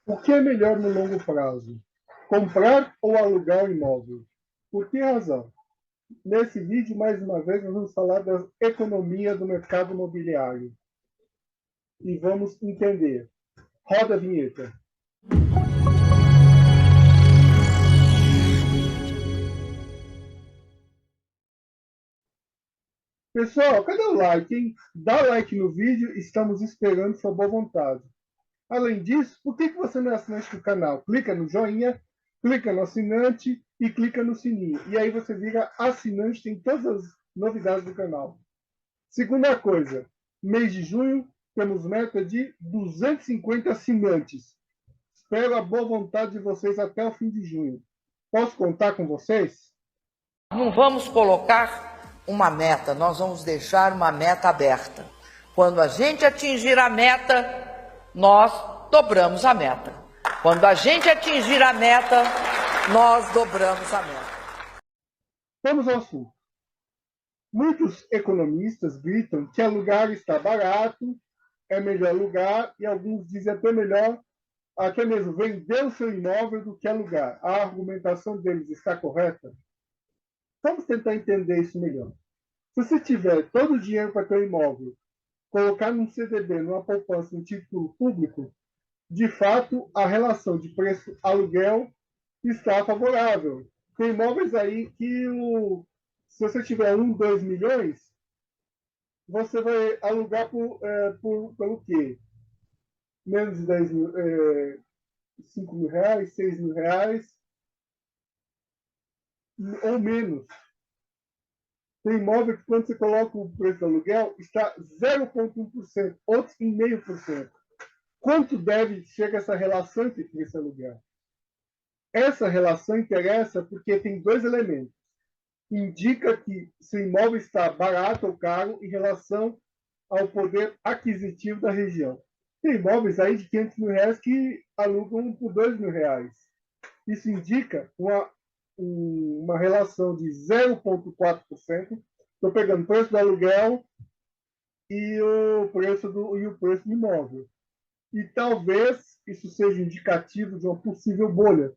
O que é melhor no longo prazo? Comprar ou alugar o imóvel? Por que razão? Nesse vídeo, mais uma vez, nós vamos falar da economia do mercado imobiliário. E vamos entender. Roda a vinheta. Pessoal, cadê o like, hein? Dá like no vídeo, estamos esperando sua boa vontade. Além disso, por que você não é assinante do canal? Clica no joinha, clica no assinante e clica no sininho. E aí você vira assinante, tem todas as novidades do canal. Segunda coisa, mês de junho, temos meta de 250 assinantes. Espero a boa vontade de vocês até o fim de junho. Posso contar com vocês? Não vamos colocar uma meta, nós vamos deixar uma meta aberta. Quando a gente atingir a meta, nós dobramos a meta. Quando a gente atingir a meta, nós dobramos a meta. Vamos ao assunto. Muitos economistas gritam que alugar está barato, é melhor alugar, e alguns dizem até melhor, até mesmo vender o seu imóvel do que alugar. A argumentação deles está correta? Vamos tentar entender isso melhor. Se você tiver todo o dinheiro para ter um imóvel, colocar num CDB, numa poupança, um título público, de fato, a relação de preço-aluguel está favorável. Tem imóveis aí que, se você tiver 2 milhões, você vai alugar pelo quê? Menos de 10 mil, 5 mil reais, 6 mil reais, ou menos. Tem imóvel que, quando você coloca o preço do aluguel, está 0,1%, outros em 0,5%. Quanto deve chegar essa relação entre preço e aluguel? Essa relação interessa porque tem dois elementos. Indica que se o imóvel está barato ou caro em relação ao poder aquisitivo da região. Tem imóveis aí de 500 mil reais que alugam por 2 mil reais. Isso indica uma relação de 0,4%. Estou pegando o preço do aluguel e o preço do imóvel. E talvez isso seja indicativo de uma possível bolha.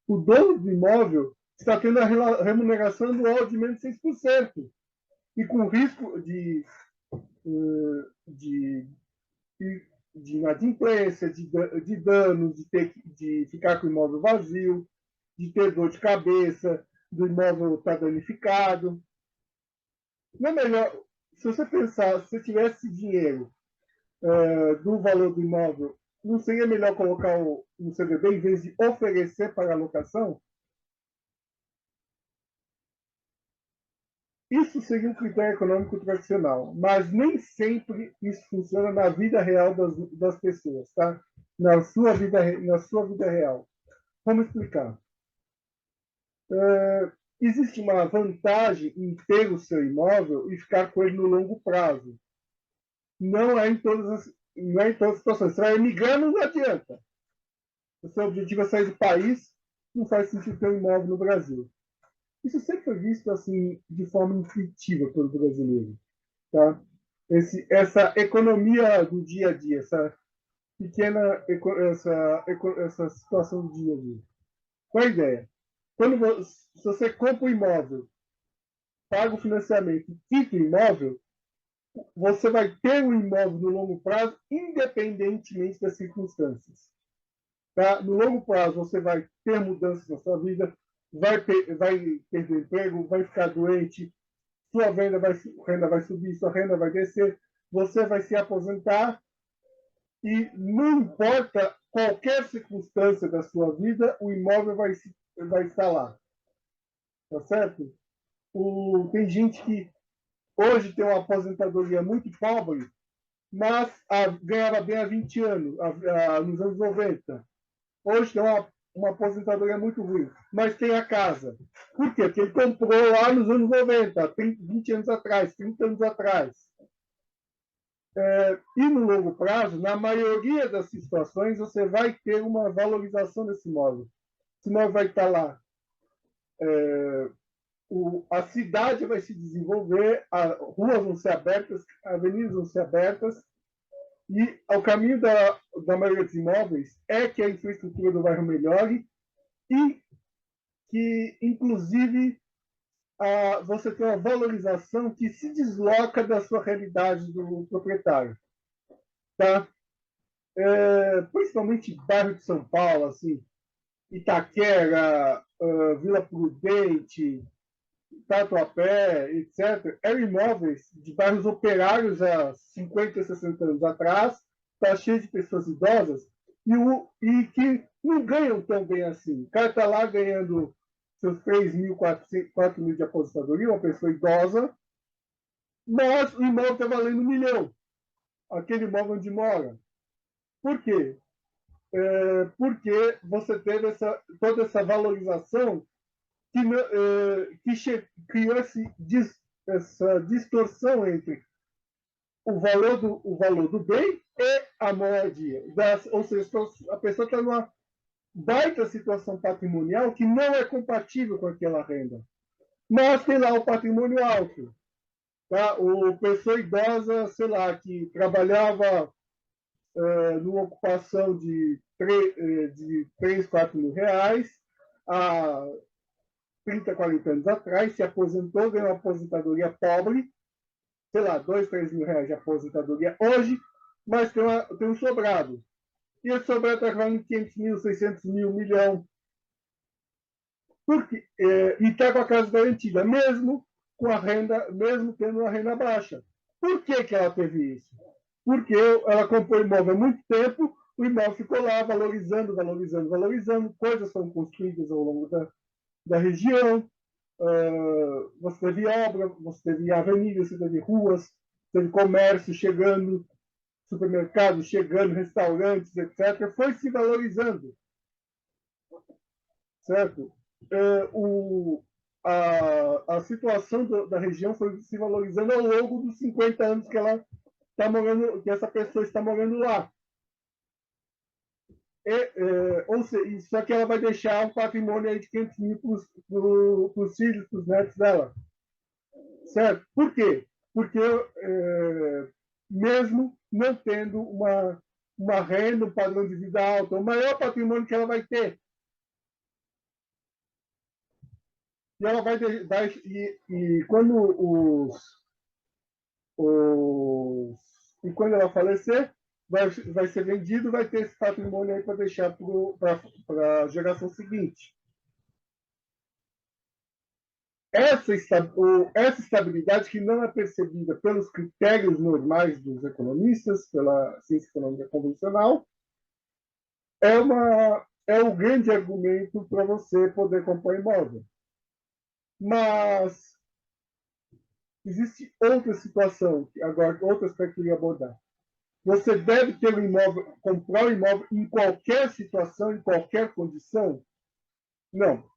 O dono do imóvel está tendo a remuneração anual de menos 6%, e com risco de, de inadimplência, de danos, de ficar com o imóvel vazio, de ter dor de cabeça, do imóvel estar danificado. Não é melhor, se você pensar, se você tivesse dinheiro do valor do imóvel, não seria melhor colocar no CDB em vez de oferecer para alocação? Isso seria um critério econômico tradicional, mas nem sempre isso funciona na vida real das pessoas, tá? Na sua vida real. Vamos explicar. Existe uma vantagem em ter o seu imóvel e ficar com ele no longo prazo. Não é em todas as situações. Você vai emigrar, não adianta. O seu objetivo é sair do país, não faz sentido ter um imóvel no Brasil. Isso sempre foi visto assim de forma intuitiva pelo brasileiro, tá? Essa economia do dia a dia, essa pequena essa situação do dia a dia. Qual a ideia? Se você compra um imóvel, paga o financiamento e quita o imóvel, você vai ter um imóvel no longo prazo, independentemente das circunstâncias. Tá? No longo prazo, você vai ter mudanças na sua vida, vai perder emprego, vai ficar doente, renda vai subir, sua renda vai descer, você vai se aposentar e não importa qualquer circunstância da sua vida, o imóvel vai estar lá. Tá certo? Tem gente que hoje tem uma aposentadoria muito pobre, mas ganhava bem há 20 anos, nos anos 90. Hoje tem uma aposentadoria muito ruim, mas tem a casa. Por quê? Porque ele comprou lá nos anos 90, 20 anos atrás, 30 anos atrás. E no longo prazo, na maioria das situações, você vai ter uma valorização desse imóvel. Esse imóvel vai estar lá. A cidade vai se desenvolver, ruas vão ser abertas, avenidas vão ser abertas, e ao caminho da maioria dos imóveis é que a infraestrutura do bairro melhore e que, inclusive, você tem uma valorização que se desloca da sua realidade do proprietário. Tá? Principalmente bairro de São Paulo, assim, Itaquera, Vila Prudente, Tatuapé, etc., eram imóveis de bairros operários há 50, 60 anos atrás, está cheio de pessoas idosas, e que não ganham tão bem assim. O cara está lá ganhando seus 3 mil, 4 mil de aposentadoria, uma pessoa idosa, mas o imóvel está valendo 1 milhão, aquele imóvel onde mora. Por quê? Porque você teve toda essa valorização que criou essa distorção entre o valor do bem e a moradia. Ou seja, a pessoa está numa baita situação patrimonial que não é compatível com aquela renda. Mas tem lá o patrimônio alto. Tá? O pessoa idosa, sei lá, que trabalhava numa ocupação de 3 4 mil reais há 30, 40 anos atrás, se aposentou, ganhou uma aposentadoria pobre, sei lá, 2, 3 mil reais de aposentadoria hoje, mas tem um sobrado. E esse sobrado está valendo 500 mil, 600 mil, 1 milhão. E está com a casa garantida, mesmo com a renda, mesmo tendo uma renda baixa. Por que ela teve isso? Porque ela comprou imóvel há muito tempo, o imóvel ficou lá valorizando, valorizando, valorizando, coisas foram construídas ao longo da região, você teve obra, você teve avenidas, você teve ruas, teve comércio chegando, supermercados chegando, restaurantes, etc. Foi se valorizando, certo? A situação da região foi se valorizando ao longo dos 50 anos que ela está morando, que essa pessoa está morando lá. Ou seja, só que ela vai deixar um patrimônio aí de 500 mil para os filhos, para os netos dela. Certo? Por quê? Porque mesmo não tendo uma renda, um padrão de vida alto, o maior patrimônio que ela vai ter. E ela e quando e quando ela falecer, vai ser vendido, vai ter esse patrimônio aí para deixar para a geração seguinte. Essa estabilidade, que não é percebida pelos critérios normais dos economistas, pela ciência econômica convencional, é um grande argumento para você poder comprar imóvel. Mas existe outra situação, agora outro aspecto que eu ia abordar. Você deve ter um imóvel, comprar um imóvel em qualquer situação, em qualquer condição? Não.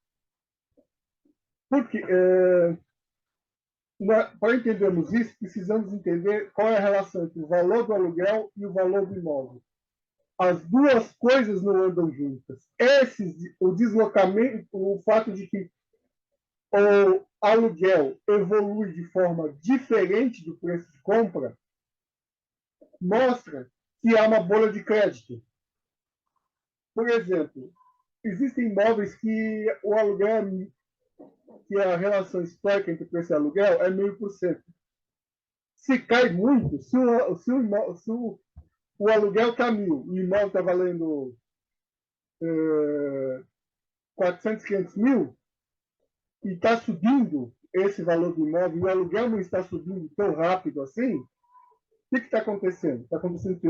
Porque para entendermos isso, precisamos entender qual é a relação entre o valor do aluguel e o valor do imóvel. As duas coisas não andam juntas. O deslocamento, o fato de que o aluguel evolui de forma diferente do preço de compra, mostra que há uma bolha de crédito. Por exemplo, existem imóveis que o aluguel, que a relação histórica entre preço e aluguel é 0,5%. Se cai muito, se o aluguel está 1.000, o imóvel está valendo 400, 500 mil, e está subindo esse valor do imóvel, e o aluguel não está subindo tão rápido assim, o que está acontecendo? Está acontecendo que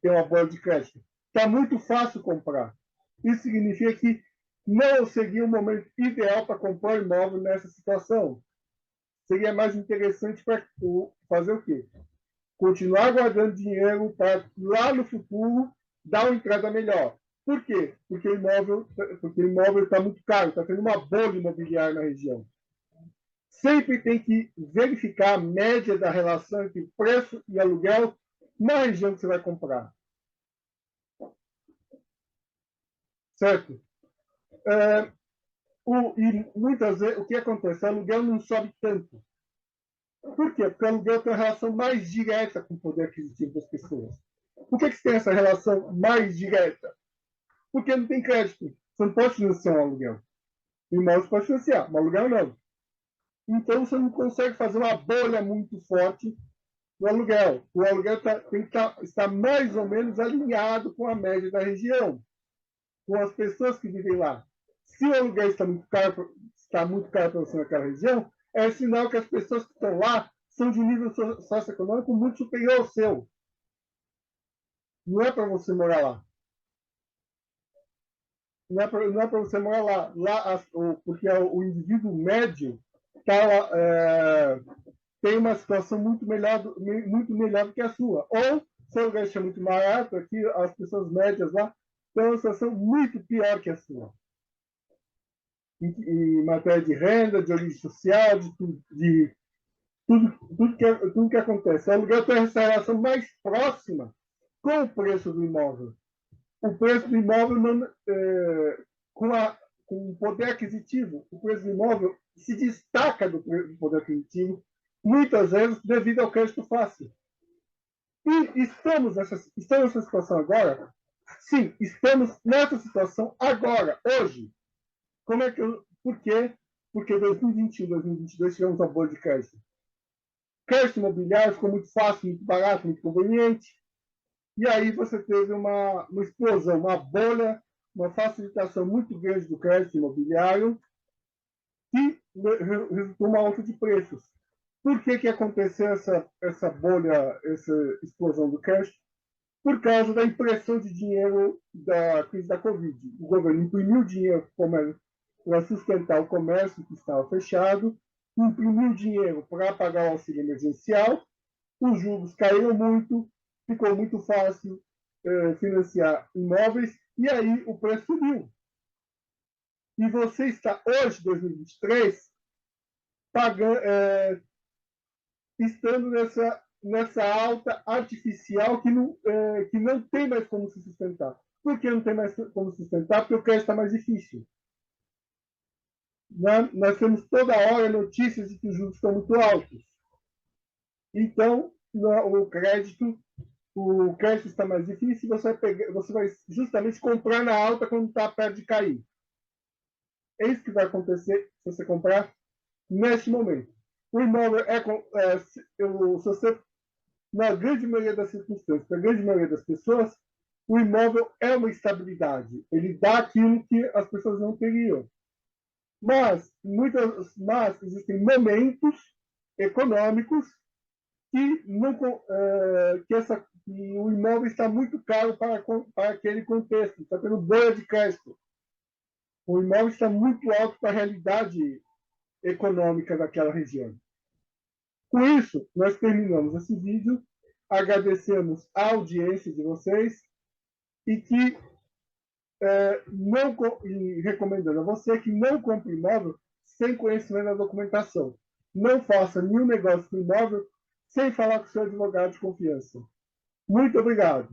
tem uma bola de crédito. Está muito fácil comprar. Isso significa que não seria o momento ideal para comprar imóvel nessa situação. Seria mais interessante para fazer o quê? Continuar guardando dinheiro para lá no futuro dar uma entrada melhor. Por quê? Porque o imóvel está muito caro, está tendo uma bolha imobiliária na região. Sempre tem que verificar a média da relação entre preço e aluguel na região que você vai comprar. Certo? E muitas vezes, o que acontece? O aluguel não sobe tanto. Por quê? Porque o aluguel tem uma relação mais direta com o poder aquisitivo das pessoas. Por que você tem essa relação mais direta? Porque não tem crédito. Você não pode financiar um aluguel. O imóvel você pode financiar, um aluguel não. Então você não consegue fazer uma bolha muito forte no aluguel. O aluguel tem que estar mais ou menos alinhado com a média da região, com as pessoas que vivem lá. Se o aluguel está muito caro para você naquela região, é sinal que as pessoas que estão lá são de nível socioeconômico muito superior ao seu. Não é para você morar lá. Não é para você morar lá. Porque o indivíduo médio tem uma situação muito melhor do que a sua. Ou, se o lugar é muito barato, aqui as pessoas médias lá têm uma situação muito pior que a sua. Em matéria de renda, de origem social, de tudo que acontece. O aluguel tem essa relação mais próxima com o preço do imóvel. O preço do imóvel, com, com o poder aquisitivo, o preço do imóvel se destaca do poder aquisitivo, muitas vezes devido ao crédito fácil. E estamos nessa situação agora? Sim, estamos nessa situação agora, hoje. Por quê? Porque em 2021, 2022 tivemos uma bolha de crédito. Crédito imobiliário ficou muito fácil, muito barato, muito conveniente. E aí você teve uma explosão, uma bolha, uma facilitação muito grande do crédito imobiliário que resultou uma alta de preços. Por que aconteceu essa bolha, essa explosão do crédito? Por causa da impressão de dinheiro da crise da Covid. O governo imprimiu dinheiro para sustentar o comércio que estava fechado, imprimiu dinheiro para pagar o auxílio emergencial, os juros caíram muito, ficou muito fácil financiar imóveis, e aí o preço subiu. E você está, hoje, 2023, pagando, estando nessa alta artificial que não tem mais como se sustentar. Por que não tem mais como sustentar? Porque o crédito está mais difícil. Nós temos toda hora notícias de que os juros estão muito altos. Então, o crédito está mais difícil, você vai justamente comprar na alta quando está perto de cair. É isso que vai acontecer se você comprar neste momento. O imóvel se você, na grande maioria das circunstâncias, para a grande maioria das pessoas, o imóvel é uma estabilidade. Ele dá aquilo que as pessoas não teriam. Mas existem momentos econômicos que, não, que o imóvel está muito caro para aquele contexto, está tendo bolha de crédito. O imóvel está muito alto para a realidade econômica daquela região. Com isso, nós terminamos esse vídeo, agradecemos a audiência de vocês e e recomendando a você que não compre imóvel sem conhecimento da documentação. Não faça nenhum negócio com imóvel sem falar com o seu advogado de confiança. Muito obrigado.